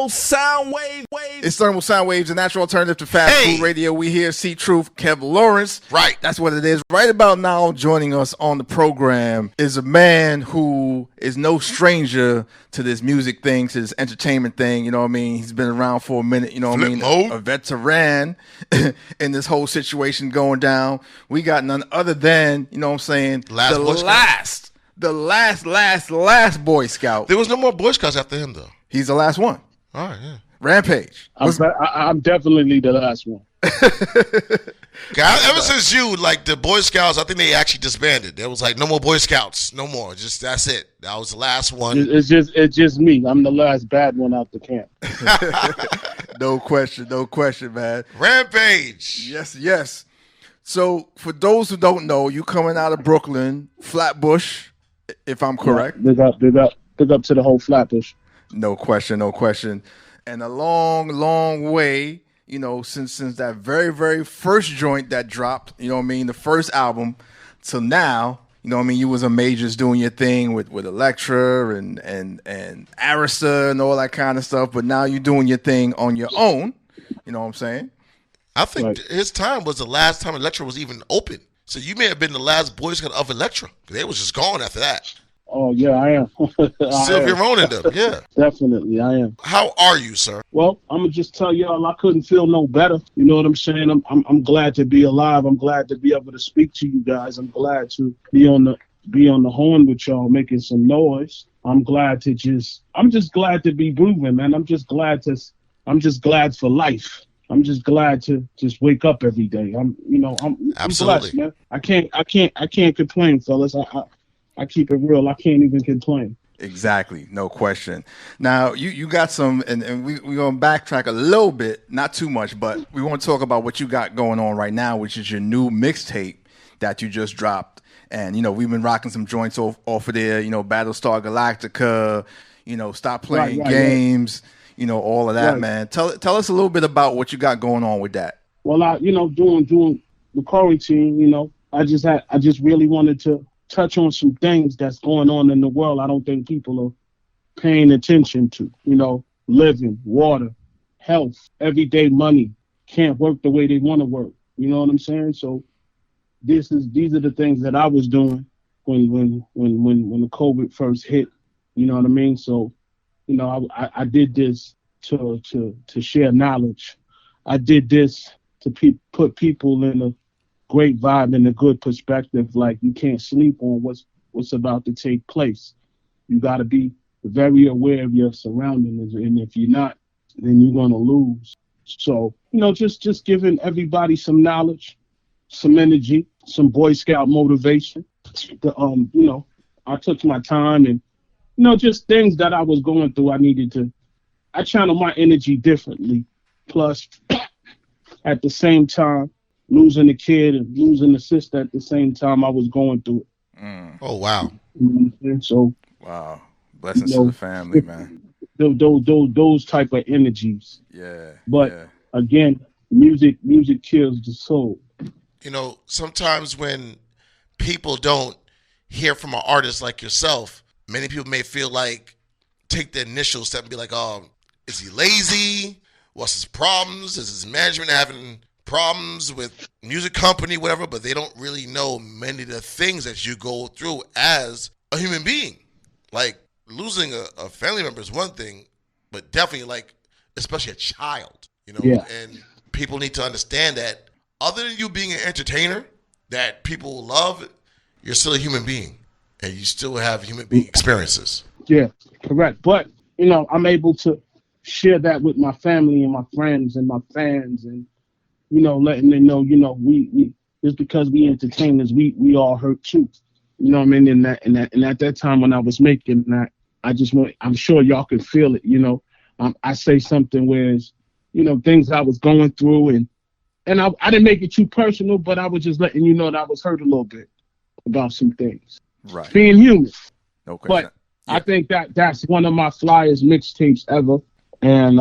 Thermal Sound Wave. It's Thermal Sound Waves, a natural alternative to fast food radio. We hear C.Truth, Kev Lawrence. Right. That's what it is. Right about now, joining us on the program is a man who is no stranger to this music thing, to this entertainment thing. You know what I mean? He's been around for a minute. You know what I mean? A veteran in this whole situation going down. We got none other than, you know what I'm saying, the last Boy Scout. There was no more Boy Scouts after him, though. He's the last one. All right, yeah. Rampage. I'm definitely the last one. Ever since you, like the Boy Scouts, I think they actually disbanded. There was like no more Boy Scouts, no more. Just that's it. That was the last one. It's just me. I'm the last bad one out the camp. No question, man. Rampage. Yes. So for those who don't know, you coming out of Brooklyn, Flatbush, if I'm correct. Big up to the whole Flatbush. No question. And a long way, you know, since that very, very first joint that dropped, you know what I mean, the first album, till now, you know what I mean, you was a majors doing your thing with Elektra and Arista and all that kind of stuff, but now you're doing your thing on your own, you know what I'm saying? I think his time was the last time Elektra was even open. So you may have been the last Boy Scout of Elektra. They was just gone after that. Oh, yeah, I am. Sylvia Ronan, them, yeah. Definitely, I am. How are you, sir? Well, I'm going to just tell y'all I couldn't feel no better. You know what I'm saying? I'm glad to be alive. I'm glad to be able to speak to you guys. I'm glad to be on the horn with y'all making some noise. I'm just glad to be grooving, man. I'm just glad for life. I'm just glad to just wake up every day. I'm blessed, man. I can't complain, fellas. I keep it real. I can't even complain. Exactly. No question. Now, you got some, and we're going to backtrack a little bit, not too much, but we want to talk about what you got going on right now, which is your new mixtape that you just dropped. And, you know, we've been rocking some joints off of there, you know, Battlestar Galactica, you know, Stop Playing Games, you know, all of that, man. Tell us a little bit about what you got going on with that. Well, doing the quarantine, you know, I just really wanted to touch on some things that's going on in the world I don't think people are paying attention to. You know, living, water, health, everyday money can't work the way they want to work. You know what I'm saying? So these are the things that I was doing when the COVID first hit. You know what I mean? So, you know, I did this to share knowledge. I did this to put people in a great vibe and a good perspective. Like, you can't sleep on what's about to take place. You got to be very aware of your surroundings, and if you're not, then you're going to lose. So, you know, just giving everybody some knowledge, some energy, some Boy Scout motivation. You know, I took my time, and, you know, just things that I was going through. I channel my energy differently. Plus, at the same time, losing a kid and losing a sister at the same time, I was going through it. Oh, wow. So, wow. Blessings to the family, man. Those type of energies. Yeah. But again, music kills the soul. You know, sometimes when people don't hear from an artist like yourself, many people may feel like, take the initial step and be like, oh, is he lazy? What's his problems? Is his management having problems with music company, whatever? But they don't really know many of the things that you go through as a human being. Like, losing a family member is one thing, but definitely, like, especially a child, you know? Yeah. And people need to understand that other than you being an entertainer that people love, you're still a human being, and you still have human being experiences. Yeah, correct. But, you know, I'm able to share that with my family and my friends and my fans, and, you know, letting them know, you know, we just because we entertainers, we all hurt too. You know what I mean? And at that time when I was making that, I'm sure y'all can feel it, you know. I say something where, you know, things I was going through, and I didn't make it too personal, but I was just letting you know that I was hurt a little bit about some things. Right. Being human. No question. But I think that's one of my flyest mixtapes ever. And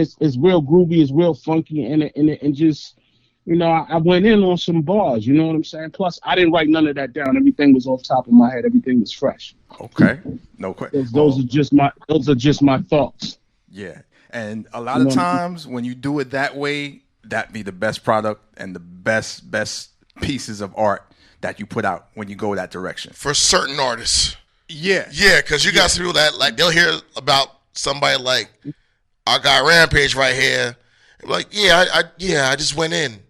it's real groovy, it's real funky, and just, you know, I went in on some bars, you know what I'm saying? Plus, I didn't write none of that down. Everything was off top of my head. Everything was fresh. Okay. No question. Those are just my thoughts. Yeah. And a lot of times when you do it that way, that be the best product and the best pieces of art that you put out when you go that direction. For certain artists. Yeah. Yeah, because you got some people that, like, they'll hear about somebody like, I got Rampage right here. Like, I just went in.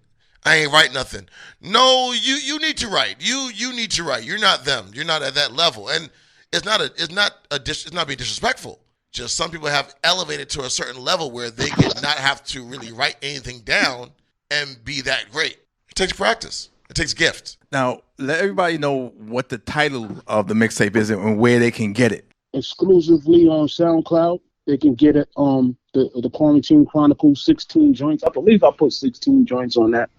I ain't write nothing. No, you need to write. You need to write. You're not them. You're not at that level. And it's not being disrespectful. Just some people have elevated to a certain level where they can not have to really write anything down and be that great. It takes practice. It takes gift. Now, let everybody know what the title of the mixtape is and where they can get it. Exclusively on SoundCloud. They can get it the Quarantine Chronicles 16 joints. I believe I put 16 joints on that.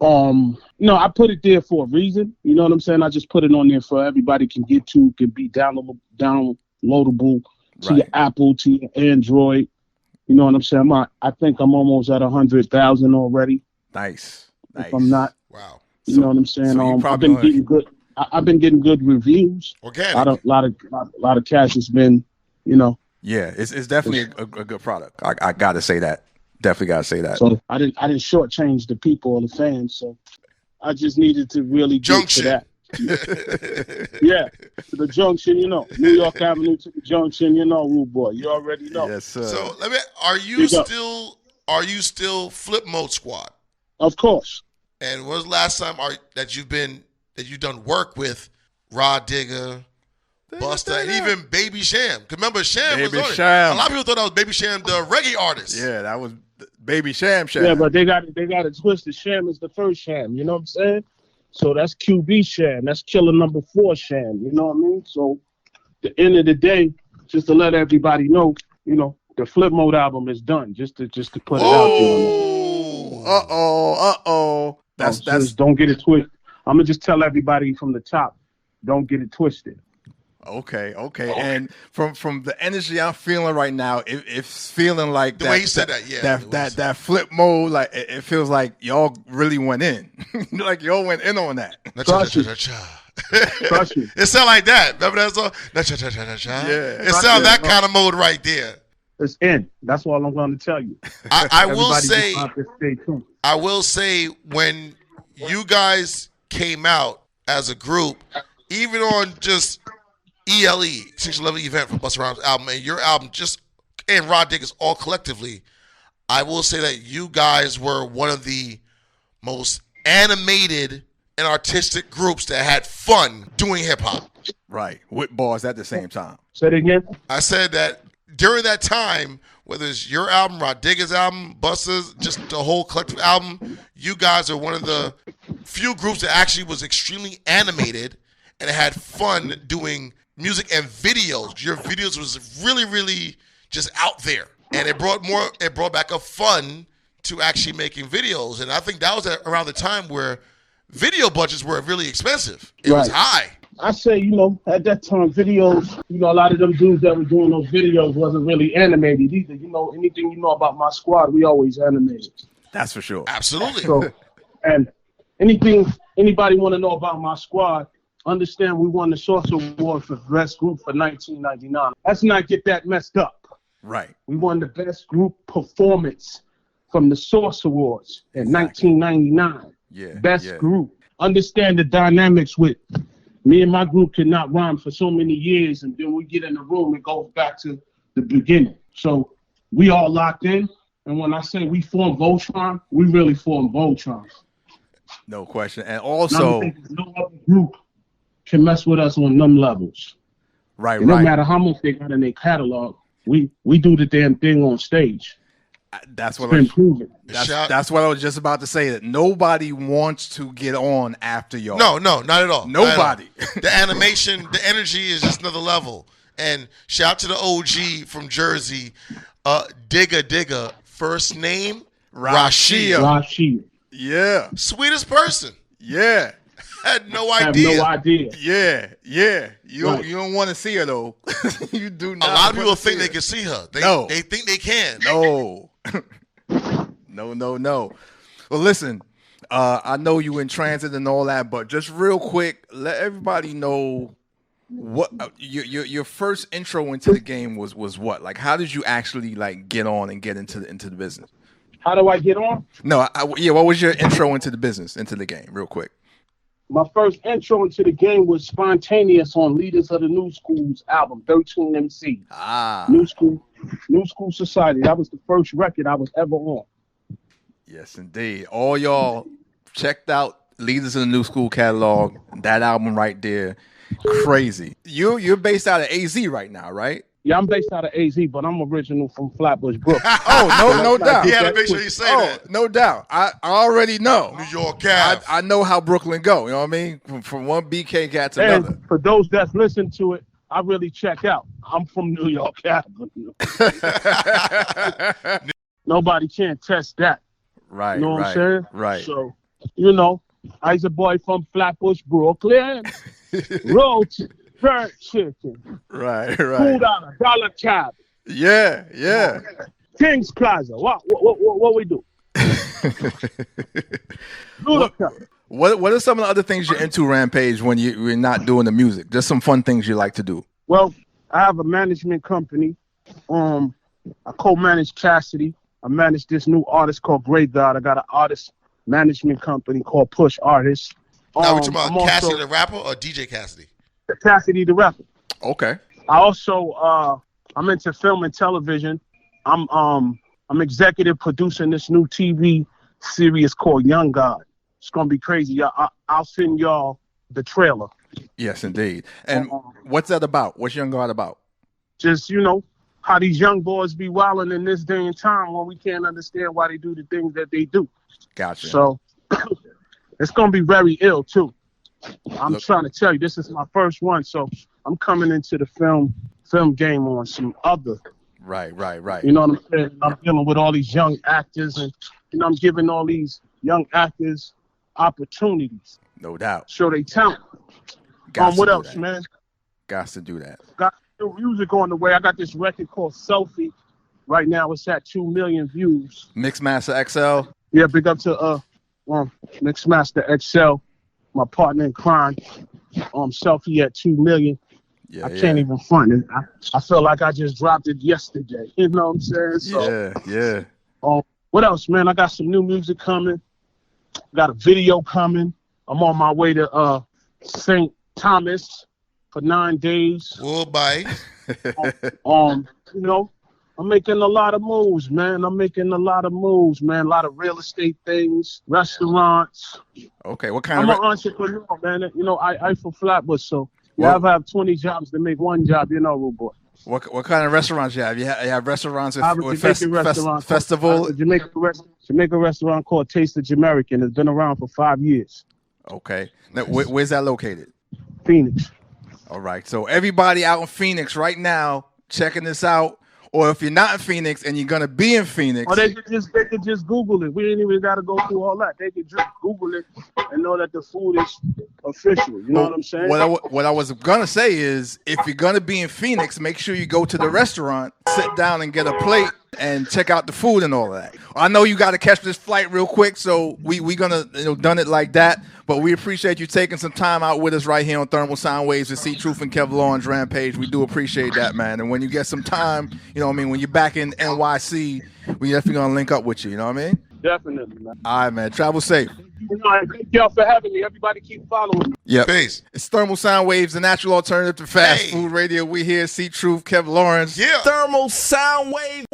No, I put it there for a reason. You know what I'm saying? I just put it on there for everybody can get to, can be downloadable to your Apple, to your Android. You know what I'm saying? I think I'm almost at 100,000 already. Nice. If I'm not. Wow. You know what I'm saying? I've been getting good. I've been getting good reviews. Organic. A lot of cash has been, you know. Yeah, it's definitely a good product. I gotta say that. Definitely gotta say that. So I didn't shortchange the people or the fans. So I just needed to really get to that. Yeah, to the junction, you know, New York Avenue to the junction, you know, rude boy, you already know. Yes, sir. So are you still Flip Mode Squad? Of course. And when was the last time that you've done work with Rod Digger, Busta, and even Baby Sham? Because remember, Sham was on it. A lot of people thought that was Baby Sham, the reggae artist. Yeah, that was Baby Sham. Yeah, but they got it twisted. Sham is the first Sham. You know what I'm saying? So that's QB Sham. That's Killer number 4 Sham. You know what I mean? So at the end of the day, just to let everybody know, you know, the Flip Mode album is done. Just to put it out there. That's don't get it twisted. I'm gonna just tell everybody from the top, don't get it twisted. Okay. And from the energy I'm feeling right now, it's feeling like the way you said that, yeah, that Flip Mode, like it feels like y'all really went in, like y'all went in on that. Trust me. It sound like that. Remember that song? Yeah. It sound that kind of mode right there. It's in. That's all I'm going to tell you. I will say when you guys came out as a group, even on just ELE, 611 event from Busta Rhymes' album, and your album and Rod Digger's all collectively, I will say that you guys were one of the most animated and artistic groups that had fun doing hip hop. Right. With bars at the same time. Say it again. I said that during that time, whether it's your album, Rod Digger's album, Busta's, just the whole collective album, you guys are one of the few groups that actually was extremely animated and had fun doing music and videos. Your videos was really, really just out there, and it brought back a fun to actually making videos. And I think that was around the time where video budgets were really expensive. It was high. I say, you know, at that time, videos, you know, a lot of them dudes that were doing those videos wasn't really animated either. You know, anything you know about my squad, we always animated. That's for sure. Absolutely. So, and anything anybody want to know about my squad, understand we won the Source Award for Best Group for 1999. Let's not get that messed up. Right. We won the Best Group Performance from the Source Awards in 1999. Yeah. Best Group. Understand the dynamics with me and my group could not rhyme for so many years, and then we get in the room, it goes back to the beginning. So we all locked in, and when I say we form Voltron, we really form Voltron. No question. And also, no other group can mess with us on them levels. Right. No matter how much they got in their catalog, we do the damn thing on stage. That's what that's what I was just about to say. That nobody wants to get on after y'all. No, not at all. Nobody. Not at all. The animation, the energy is just another level. And shout out to the OG from Jersey, Digga. First name Rashia. Yeah. Sweetest person. Yeah. Had no idea. Yeah. You don't want to see her though. You do not. A lot of people think they can see her. They think they can. No. No. Well, listen. I know you in transit and all that, but just real quick, let everybody know What your first intro into the game was what? Like, how did you actually like get on and get into the business? How do I get on? No, yeah. What was your intro into the business, into the game, real quick? My first intro into the game was spontaneous on Leaders of the New School's album, 13 MC. New School Society. That was the first record I was ever on. Yes, indeed. All y'all checked out Leaders of the New School catalog. That album right there, crazy. You're based out of AZ right now, right? Yeah, I'm based out of AZ, but I'm original from Flatbush, Brooklyn. Oh, no doubt. You had to make sure you say that. No doubt. I already know. New York Cav. I know how Brooklyn go. You know what I mean? From one BK cat to another. And for those that's listening to it, I really check out. I'm from New York Cav. Nobody can test that. Right. You know what I'm saying? Right. So, I's a boy from Flatbush, Brooklyn. Roach, burnt chicken. Right. $2 cab. Yeah. King's Plaza. What we do? What are some of the other things you're into, Rampage, when you're not doing the music? Just some fun things you like to do. Well, I have a management company. I co-manage Cassidy. I manage this new artist called Great God. I got an artist management company called Push Artists. Now we're talking about Cassidy the rapper or DJ Cassidy? Cassidy the rapper. Okay. I also I'm into film and television. I'm executive producing this new TV series called Young God. It's gonna be crazy. I'll send y'all the trailer. Yes, indeed. And what's that about? What's Young God about? Just how these young boys be wilding in this day and time when we can't understand why they do the things that they do. Gotcha. So it's gonna be very ill too. I'm trying to tell you, this is my first one, so I'm coming into the film game on some other. Right. You know what I'm saying? I'm dealing with all these young actors, and I'm giving all these young actors opportunities. No doubt. Show they talent. What else, man? Got to do that. Got new music on the way. I got this record called Selfie. Right now, it's at 2 million views. Mixmaster XL. Yeah, big up to Mixmaster XL, my partner in crime. Selfie at 2 million. Yeah, I can't even front it. I feel like I just dropped it yesterday. You know what I'm saying? So, yeah. What else, man? I got some new music coming. Got a video coming. I'm on my way to St. Thomas for 9 days. Goodbye. I'm making a lot of moves, man. A lot of real estate things, restaurants. Okay, what kind I'm of... an entrepreneur, man. I from Flatbush, so you have 20 jobs to make one job, rude boy. What kind of restaurants you have? You have restaurants with restaurant festival? Jamaican restaurant called Taste of Jamerican. It's been around for 5 years. Okay. Now, where's that located? Phoenix. All right. So everybody out in Phoenix right now checking this out. Or if you're not in Phoenix and you're gonna be in Phoenix, or they could just Google it. We ain't even gotta go through all that. They could just Google it and know that the food is official. You know what I'm saying? What I was gonna say is, if you're gonna be in Phoenix, make sure you go to the restaurant, sit down and get a plate, and check out the food and all of that. I know you got to catch this flight real quick, so we gonna done it like that. But we appreciate you taking some time out with us right here on Thermal Sound Waves with C.Truth and Kev Lawrence Rampage. We do appreciate that, man. And when you get some time, when you're back in NYC, we definitely gonna link up with you. You know what I mean? Definitely, man. All right, man. Travel safe. Thank y'all for having me. Everybody keep following me. Yeah. Peace. It's Thermal Sound Waves, the natural alternative to fast food radio. We here, C.Truth, Kev Lawrence. Yeah. Thermal Sound Wave.